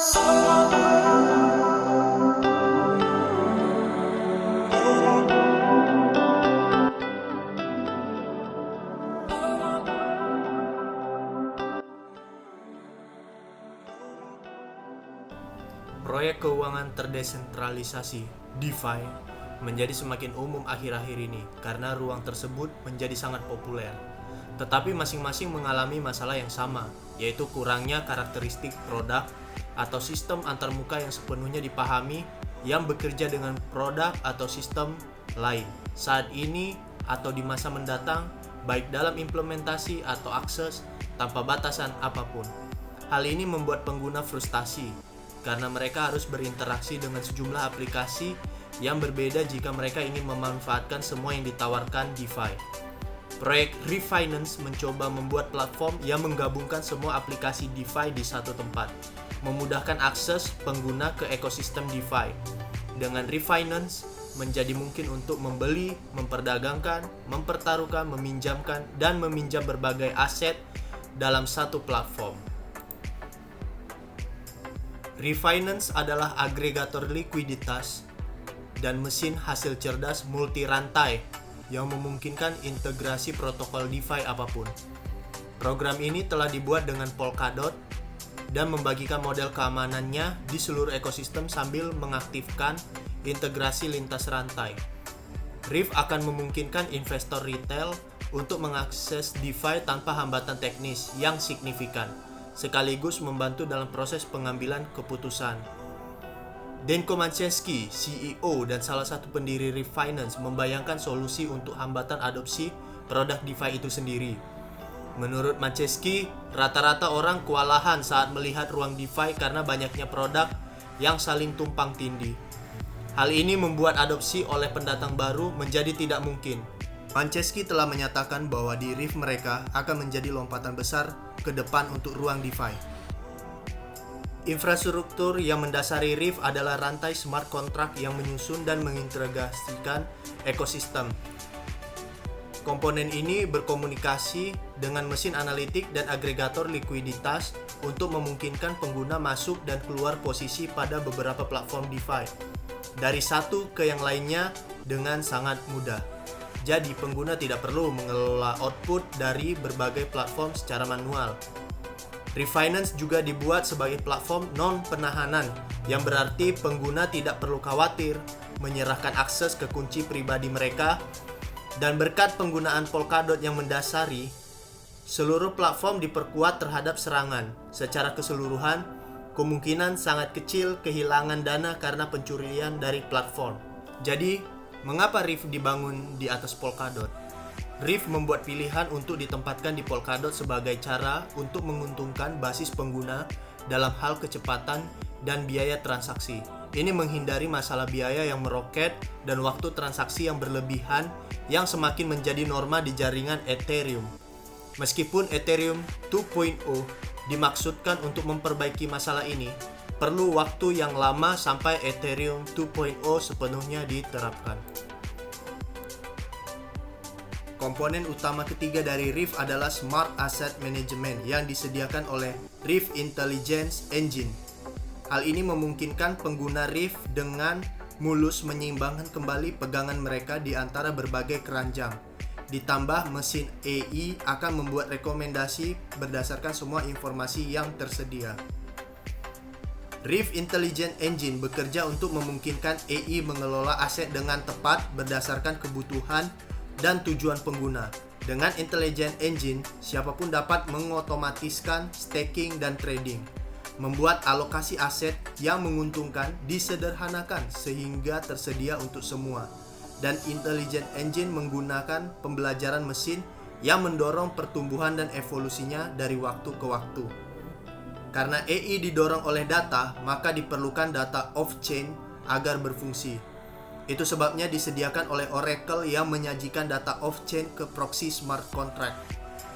Proyek keuangan terdesentralisasi (DeFi) menjadi semakin umum akhir-akhir ini karena ruang tersebut menjadi sangat populer. Tetapi masing-masing mengalami masalah yang sama, yaitu kurangnya karakteristik produk atau sistem antarmuka yang sepenuhnya dipahami yang bekerja dengan produk atau sistem lain saat ini atau di masa mendatang, baik dalam implementasi atau akses tanpa batasan apapun. Hal ini membuat pengguna frustasi karena mereka harus berinteraksi dengan sejumlah aplikasi yang berbeda jika mereka ingin memanfaatkan semua yang ditawarkan DeFi. Proyek Refinance mencoba membuat platform yang menggabungkan semua aplikasi DeFi di satu tempat, memudahkan akses pengguna ke ekosistem DeFi. Dengan Refinance, menjadi mungkin untuk membeli, memperdagangkan, mempertaruhkan, meminjamkan, dan meminjam berbagai aset dalam satu platform. Refinance adalah agregator likuiditas dan mesin hasil cerdas multi-rantai yang memungkinkan integrasi protokol DeFi apapun. Program ini telah dibuat dengan Polkadot dan membagikan model keamanannya di seluruh ekosistem sambil mengaktifkan integrasi lintas rantai. Reef akan memungkinkan investor retail untuk mengakses DeFi tanpa hambatan teknis yang signifikan, sekaligus membantu dalam proses pengambilan keputusan. Dan Komanczewski, CEO dan salah satu pendiri Refinance, membayangkan solusi untuk hambatan adopsi produk DeFi itu sendiri. Menurut Manczewski, rata-rata orang kewalahan saat melihat ruang DeFi karena banyaknya produk yang saling tumpang tindih. Hal ini membuat adopsi oleh pendatang baru menjadi tidak mungkin. Manczewski telah menyatakan bahwa di Reef mereka akan menjadi lompatan besar ke depan untuk ruang DeFi. Infrastruktur yang mendasari Reef adalah rantai smart contract yang menyusun dan mengintegrasikan ekosistem. Komponen ini berkomunikasi dengan mesin analitik dan agregator likuiditas untuk memungkinkan pengguna masuk dan keluar posisi pada beberapa platform DeFi dari satu ke yang lainnya dengan sangat mudah. Jadi pengguna tidak perlu mengelola output dari berbagai platform secara manual. Refinance juga dibuat sebagai platform non-penahanan, yang berarti pengguna tidak perlu khawatir menyerahkan akses ke kunci pribadi mereka, dan berkat penggunaan Polkadot yang mendasari, seluruh platform diperkuat terhadap serangan. Secara keseluruhan, kemungkinan sangat kecil kehilangan dana karena pencurian dari platform. Jadi, mengapa Reef dibangun di atas Polkadot? Reef membuat pilihan untuk ditempatkan di Polkadot sebagai cara untuk menguntungkan basis pengguna dalam hal kecepatan dan biaya transaksi. Ini menghindari masalah biaya yang meroket dan waktu transaksi yang berlebihan yang semakin menjadi norma di jaringan Ethereum. Meskipun Ethereum 2.0 dimaksudkan untuk memperbaiki masalah ini, perlu waktu yang lama sampai Ethereum 2.0 sepenuhnya diterapkan. Komponen utama ketiga dari Reef adalah Smart Asset Management yang disediakan oleh Reef Intelligence Engine. Hal ini memungkinkan pengguna Reef dengan mulus menyeimbangkan kembali pegangan mereka di antara berbagai keranjang. Ditambah mesin AI akan membuat rekomendasi berdasarkan semua informasi yang tersedia. Reef Intelligence Engine bekerja untuk memungkinkan AI mengelola aset dengan tepat berdasarkan kebutuhan dan tujuan pengguna. Dengan Intelligence Engine, siapapun dapat mengotomatiskan staking dan trading, membuat alokasi aset yang menguntungkan disederhanakan sehingga tersedia untuk semua. Dan Intelligence Engine menggunakan pembelajaran mesin yang mendorong pertumbuhan dan evolusinya dari waktu ke waktu. Karena AI didorong oleh data, maka diperlukan data off-chain agar berfungsi. Itu sebabnya disediakan oleh Oracle yang menyajikan data off-chain ke proxy smart contract.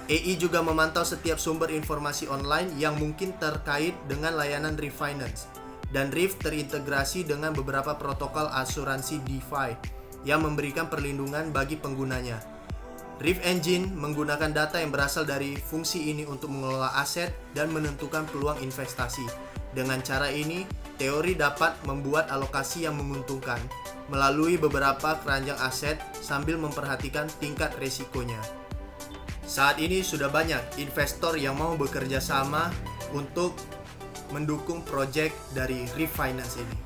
AI juga memantau setiap sumber informasi online yang mungkin terkait dengan layanan Refinance. Dan Reef terintegrasi dengan beberapa protokol asuransi DeFi yang memberikan perlindungan bagi penggunanya. Reef Engine menggunakan data yang berasal dari fungsi ini untuk mengelola aset dan menentukan peluang investasi. Dengan cara ini, teori dapat membuat alokasi yang menguntungkan melalui beberapa keranjang aset sambil memperhatikan tingkat resikonya. Saat ini sudah banyak investor yang mau bekerja sama untuk mendukung proyek dari Reef Finance ini.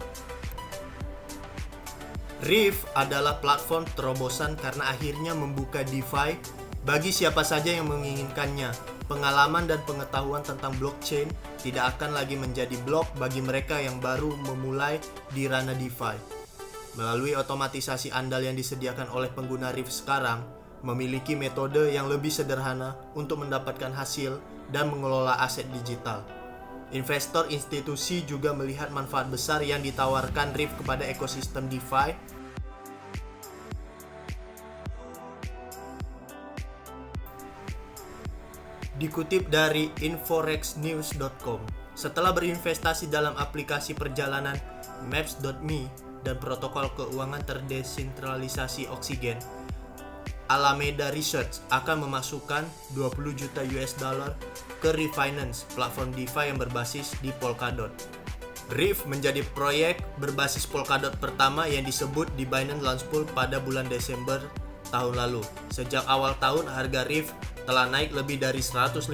Reef adalah platform terobosan karena akhirnya membuka DeFi bagi siapa saja yang menginginkannya. Pengalaman dan pengetahuan tentang blockchain tidak akan lagi menjadi blok bagi mereka yang baru memulai di ranah DeFi. Melalui otomatisasi andal yang disediakan oleh pengguna Reef sekarang, memiliki metode yang lebih sederhana untuk mendapatkan hasil dan mengelola aset digital. Investor institusi juga melihat manfaat besar yang ditawarkan Reef kepada ekosistem DeFi. Dikutip dari inforexnews.com, setelah berinvestasi dalam aplikasi perjalanan Maps.me dan protokol keuangan terdesentralisasi Oxygen, Alameda Research akan memasukkan $20 juta ke Reef Finance, platform DeFi yang berbasis di Polkadot. Reef menjadi proyek berbasis Polkadot pertama yang disebut di Binance Launch Pool pada bulan Desember tahun lalu. Sejak awal tahun, harga Reef telah naik lebih dari 150%.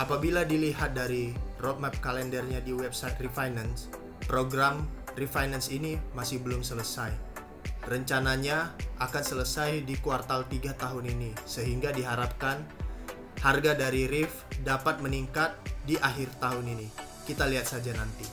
Apabila dilihat dari roadmap kalendernya di website Reef Finance, program Reef Finance ini masih belum selesai. Rencananya akan selesai di kuartal 3 tahun ini, sehingga diharapkan harga dari Reef dapat meningkat di akhir tahun ini. Kita lihat saja nanti.